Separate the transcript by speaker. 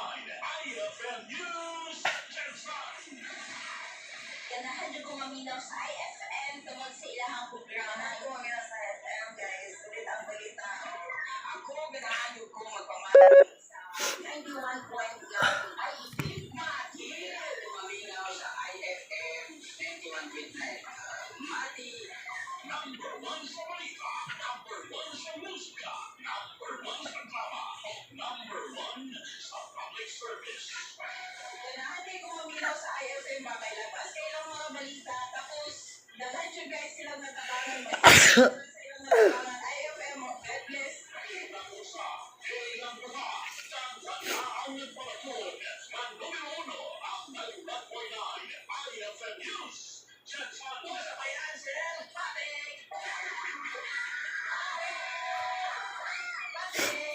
Speaker 1: IFM News Jensen.
Speaker 2: Ganahan nyo kung maminaw sa IFM tungkol sa ilahang programa.
Speaker 3: Ganahan ko maminaw sa IFM, guys. Ulit ang balita. Ako, ganahan nyo kung magpamahal sa
Speaker 2: 91.9 IFM.
Speaker 3: Mati. Maminaw sa IFM 91.9. Mati.
Speaker 1: Number 1 sa balita, number 1 sa musika, number 1 sa drama, number 1 sa public service.
Speaker 3: Ganahan nyo kung maminaw sa IFM, makailabas kayo ng mga balita. Tapos, dalan nyo guys silang natabangan. Sa ilang natabangan, IFM, God bless.
Speaker 1: Nakusa, ilang buha, ang nagpalakot, ang numero 1, ang 91.9 IFM News Jensen.
Speaker 3: Sa bayan, sir. Patik! Patik!